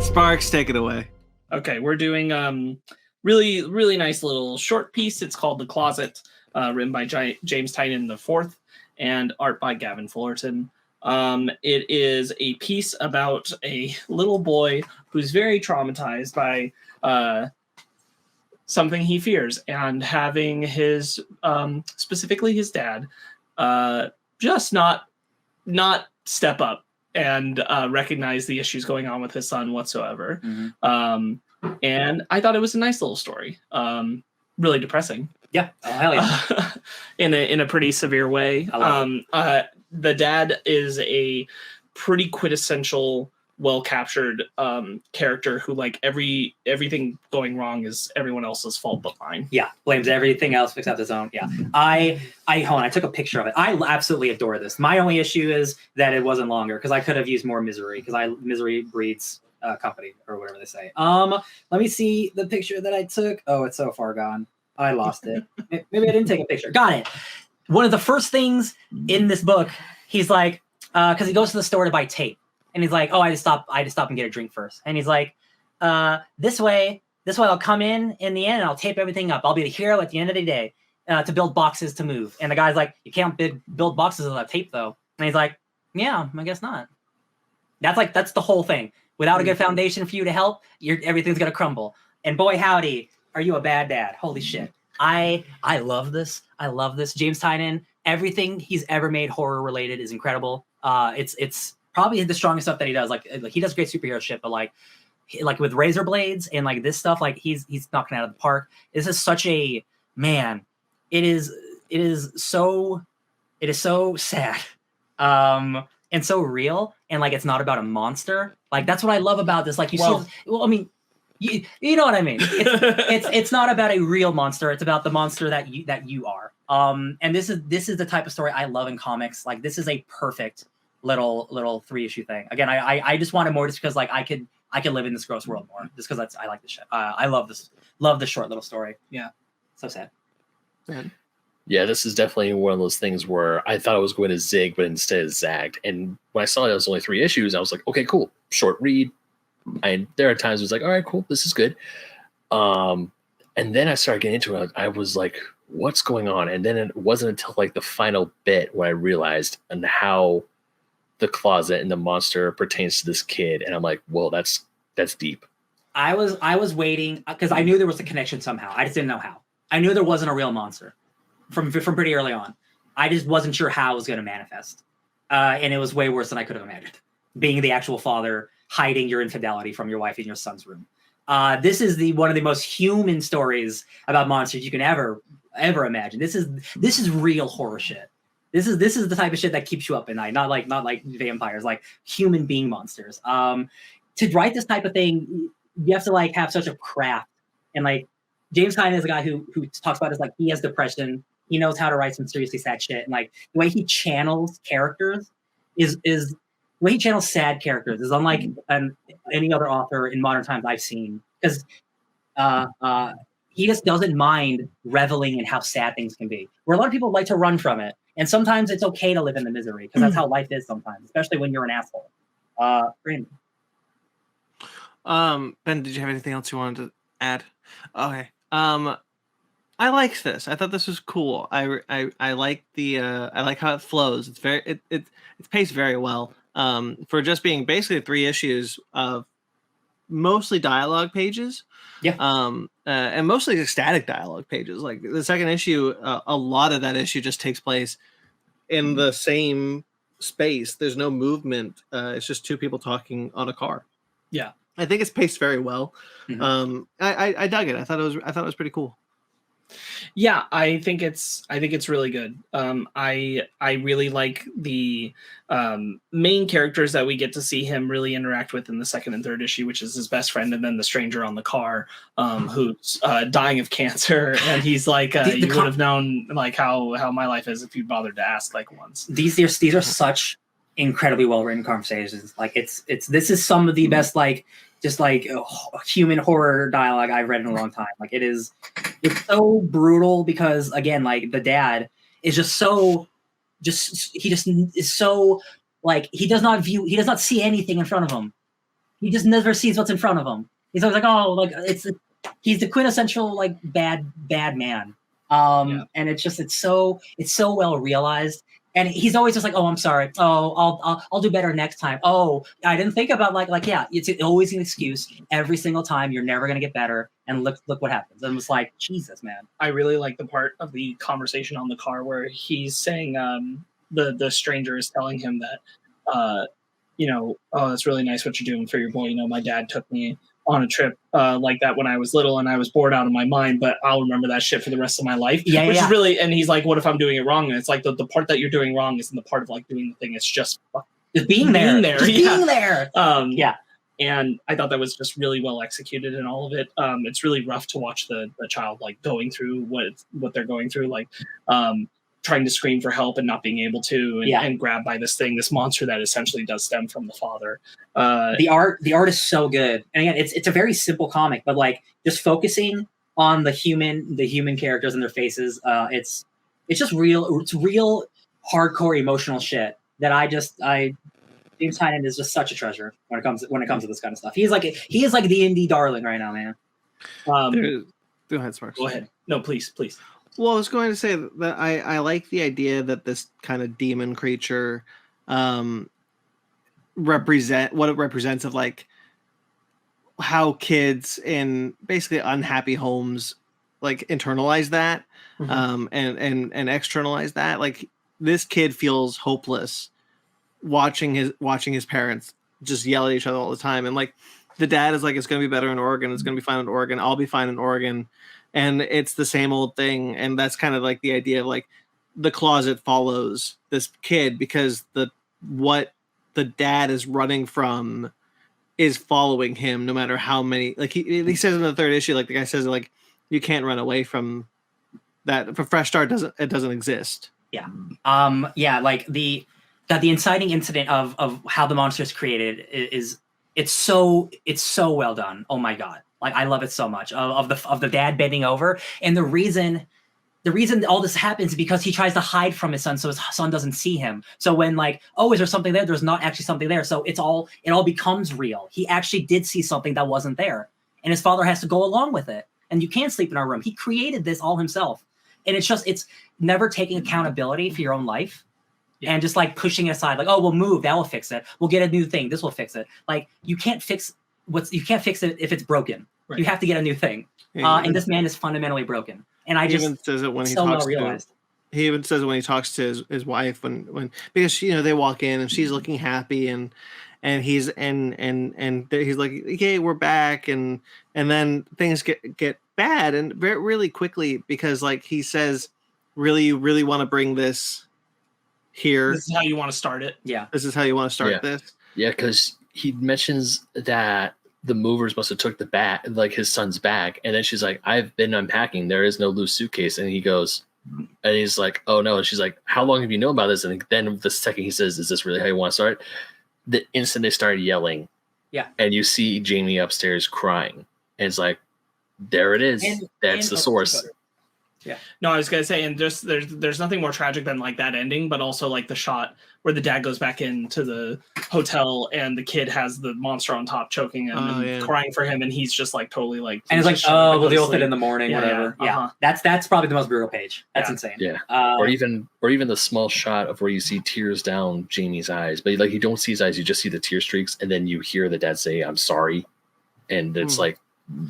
Sparkz, take it away. Okay, we're doing really nice little short piece. It's called The Closet, written by James Tynion IV and art by Gavin Fullerton. It is a piece about a little boy who's very traumatized by something he fears, and having his specifically his dad just not step up and recognize the issues going on with his son whatsoever. And I thought it was a nice little story. Really depressing. Yeah. Oh, hell yeah. in a pretty severe way. The dad is a pretty quintessential, well captured character who, like, everything going wrong is everyone else's fault but mine. Yeah, blames everything else except his own. Yeah, I hold on, I took a picture of it. I absolutely adore this. My only issue is that it wasn't longer, because I could have used more misery, because misery breeds company, or whatever they say. Let me see the picture that I took. Oh, it's so far gone. I lost it. Maybe I didn't take a picture. Got it. One of the first things in this book, he's like, because he goes to the store to buy tape. And he's like, oh, I had to stop and get a drink first. And he's like, this way I'll come in the end and I'll tape everything up. I'll be the hero at the end of the day to build boxes to move. And the guy's like, you can't build boxes without tape, though. And he's like, yeah, I guess not. That's the whole thing. Without a good foundation for you to help, everything's going to crumble. And boy, howdy, are you a bad dad. Holy shit. I love this. I love this. James Tynion, everything he's ever made horror related is incredible. It's probably the strongest stuff that he does. Like he does great superhero shit, but like with razor blades and like this stuff, like he's knocking it out of the park. This is such a man. It is so sad, and so real, and like it's not about a monster. Like that's what I love about this. Like you see, well, I mean, you know what I mean. It's not about a real monster. It's about the monster that you are. And this is the type of story I love in comics. Like this is a perfect little 3-issue thing. Again, I just wanted more just because like I could live in this gross world more just because I like this shit. I love this short little story. Yeah, so sad. Yeah, this is definitely one of those things where I thought I was going to zig, but instead it zagged. And when I saw it was only 3 issues, I was like, okay, cool, short read. And there are times it was like, all right, cool, this is good. And then I started getting into it. I was like, what's going on? And then it wasn't until like the final bit when I realized and how the closet and the monster pertains to this kid. And I'm like, well, that's deep. I was waiting because I knew there was a connection somehow. I just didn't know how. I knew there wasn't a real monster from pretty early on. I just wasn't sure how it was going to manifest. And it was way worse than I could have imagined. Being the actual father, hiding your infidelity from your wife in your son's room. This is one of the most human stories about monsters you can ever imagine. This is real horror shit. This is the type of shit that keeps you up at night. Not like vampires, like human being monsters. To write this type of thing, you have to like have such a craft. And like James Tynion is a guy who talks about this, like he has depression. He knows how to write some seriously sad shit. And like the way he channels characters is the way he channels sad characters is unlike any other author in modern times I've seen. Because he just doesn't mind reveling in how sad things can be. Where a lot of people like to run from it. And sometimes it's okay to live in the misery because that's how life is sometimes, especially when you're an asshole. Brandon. Ben, did you have anything else you wanted to add? Okay. I liked this. I thought this was cool. I like I like how it flows. It's it's paced very well. For just being basically 3 issues of mostly dialogue pages. Yeah. And mostly static dialogue pages. Like the second issue, a lot of that issue just takes place in the same space. There's no movement. It's just 2 people talking on a car. Yeah. I think it's paced very well. Mm-hmm. I dug it. I thought it was pretty cool. Yeah, I think it's really good. I really like the main characters that we get to see him really interact with in the second and third issue, which is his best friend and then the stranger on the car who's dying of cancer, and he's like, you would have known like how my life is if you bothered to ask like once. These are such incredibly well written conversations. Like this is some of the best like just like human horror dialogue I've read in a long time. Like it's so brutal because again, like the dad is just so he just is so like he does not see anything in front of him. He just never sees what's in front of him. He's always like, oh, like he's the quintessential like bad man. And it's so well realized. And he's always just like, oh, I'm sorry. Oh, I'll do better next time. Oh, I didn't think about it's always an excuse every single time. You're never gonna get better. And look what happens. And it's like, Jesus, man. I really like the part of the conversation on the car where he's saying the stranger is telling him that oh, it's really nice what you're doing for your boy. My dad took me on a trip like that when I was little and I was bored out of my mind, but I'll remember that shit for the rest of my life. Which is really, and he's like, what if I'm doing it wrong? And it's like the part that you're doing wrong isn't the part of like doing the thing. It's just being there. Being there. And I thought that was just really well executed in all of it. It's really rough to watch the child like going through what they're going through, like trying to scream for help and not being able to, and grab by this monster that essentially does stem from the father. The art is so good. And again, it's a very simple comic, but like just focusing on the human characters and their faces, it's just real. It's real hardcore emotional shit that James Tynion is just such a treasure when it comes to this kind of stuff. He is like the indie darling right now, man. Go ahead, Sparkz. Go ahead. No, please. Well, I was going to say that I like the idea that this kind of demon creature represents of like how kids in basically unhappy homes like internalize that and externalize that. Like this kid feels hopeless watching his parents just yell at each other all the time, and like the dad is like, it's going to be better in Oregon, it's going to be fine in Oregon, I'll be fine in Oregon. And it's the same old thing. And that's kind of like the idea of like the closet follows this kid because what the dad is running from is following him no matter how many, like he says in the third issue, like the guy says like, you can't run away from that. For Fresh Start it doesn't exist. Yeah. Like the inciting incident of how the monster is created it's so well done. Oh my God. Like I love it so much of the dad bending over, and the reason all this happens is because he tries to hide from his son so his son doesn't see him. So when like, oh, is there something there? There's not actually something there. So it all becomes real. He actually did see something that wasn't there, and his father has to go along with it. And you can't sleep in our room. He created this all himself, and it's never taking accountability for your own life. And just like pushing it aside, like, oh, we'll move, that will fix it. We'll get a new thing, this will fix it. Like you can't fix it if it's broken. Right. You have to get a new thing. And this man is fundamentally broken. And I just even says it when he so talks well realized. He even says it when he talks to his wife when because she, they walk in and she's looking happy and he's he's like, okay, we're back, and then things get bad and really quickly because like he says, really, you really want to bring this here. This is how you want to start it. Yeah. This is how you want to start this. Yeah, because he mentions that the movers must have took the bag, like his son's bag, and then she's like, I've been unpacking. There is no loose suitcase. And he goes, and he's like, oh no. And she's like, how long have you known about this? And then the second he says, is this really how you want to start? The instant they started yelling. Yeah. And you see Jamie upstairs crying. And it's like, there it is. That's the source. Yeah. No, I was gonna say, and just there's nothing more tragic than like that ending, but also like the shot where the dad goes back into the hotel and the kid has the monster on top choking him and crying for him, and he's just like totally like, and it's like, oh, we'll deal with it in the morning, whatever. Yeah. That's probably the most brutal page. That's insane. Yeah. Or even the small shot of where you see tears down Jamie's eyes, but like you don't see his eyes, you just see the tear streaks, and then you hear the dad say, I'm sorry, and it's like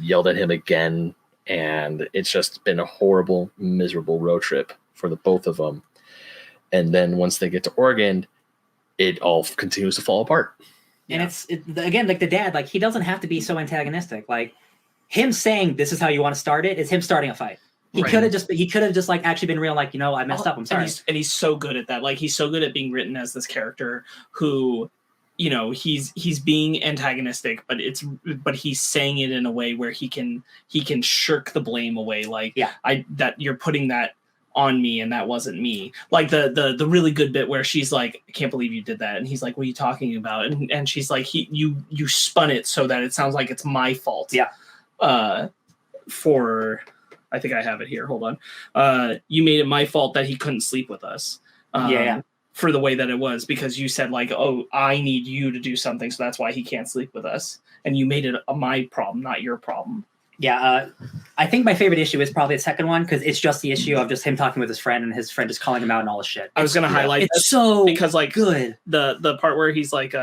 yelled at him again. And it's just been a horrible, miserable road trip for the both of them. And then once they get to Oregon, it all continues to fall apart. And it's again, like the dad, like he doesn't have to be so antagonistic. Like him saying, this is how you want to start it, is him starting a fight. He could have just like actually been real, like, I messed up, I'm sorry. And he's so good at that. Like he's so good at being written as this character who, he's being antagonistic, but he's saying it in a way where he can shirk the blame away. Like, that you're putting that on me and that wasn't me. Like the really good bit where she's like, I can't believe you did that. And he's like, what are you talking about? And she's like, you spun it so that it sounds like it's my fault. Yeah. For I think I have it here. Hold on. You made it my fault that he couldn't sleep with us. For the way that it was, because you said like, oh, I need you to do something, so that's why he can't sleep with us, and you made it my problem, not your problem. Yeah, I think my favorite issue is probably the second one, because it's just the issue of just him talking with his friend and his friend just calling him out and all this shit. I was going to highlight it's so because like good. The part where he's like,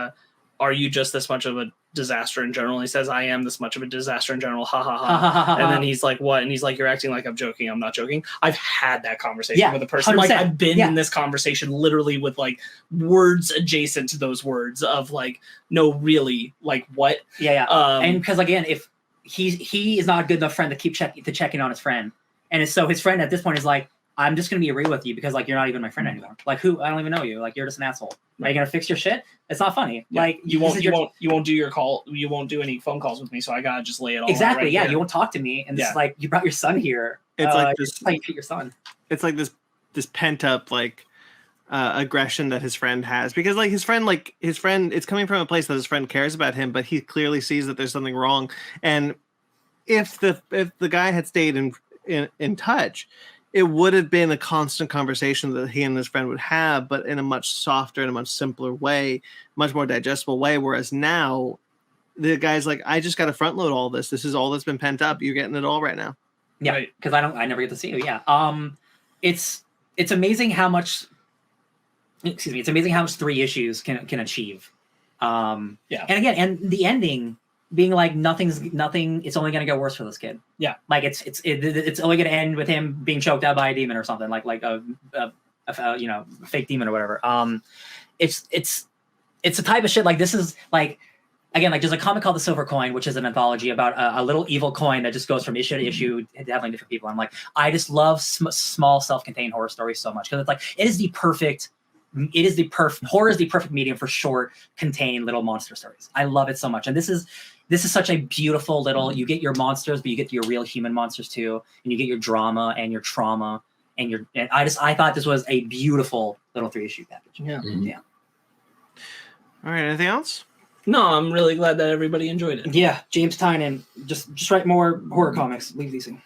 are you just this much of a disaster in general? He says, I am this much of a disaster in general. Ha ha ha. And then he's like, what? And he's like, you're acting like I'm joking. I'm not joking. I've had that conversation with a person. 100%. Like I've been in this conversation literally with like words adjacent to those words of like, no, really, like what? And because again, if he is not a good enough friend to keep checking on his friend, and so his friend at this point is like, I'm just gonna be real with you because like you're not even my friend anymore. Like who? I don't even know you. Like you're just an asshole. Are you gonna fix your shit? It's not funny. Yeah. Like you won't do your call. You won't do any phone calls with me. So I gotta just lay it all exactly. Right yeah, here. You won't talk to me, and it's like you brought your son here. It's like this. Like you treat your son. It's like this pent up like aggression that his friend has, because like his friend it's coming from a place that his friend cares about him, but he clearly sees that there's something wrong. And if the guy had stayed in touch, it would have been a constant conversation that he and his friend would have, but in a much softer and a much simpler way, much more digestible way. Whereas now, the guy's like, I just got to front load all this. This is all that's been pent up. You're getting it all right now. Yeah, because I never get to see you. Yeah. It's amazing how much. Excuse me. It's amazing how much 3 issues can achieve. And again, the ending being like nothing. It's only going to get worse for this kid. Yeah, like it's only going to end with him being choked out by a demon or something, like a fake demon or whatever. It's the type of shit like this is like, again, like there's a comic called The Silver Coin, which is an anthology about a little evil coin that just goes from issue to issue, having different people. I'm like, I just love small self-contained horror stories so much, because it's like horror is the perfect medium for short, contained little monster stories. I love it so much, and this is such a beautiful little. You get your monsters, but you get your real human monsters too, and you get your drama and your trauma, and I thought this was a beautiful little 3-issue package. Yeah. Mm-hmm. Yeah. All right. Anything else? No, I'm really glad that everybody enjoyed it. Yeah, James Tynion, just write more horror comics. Leave these things.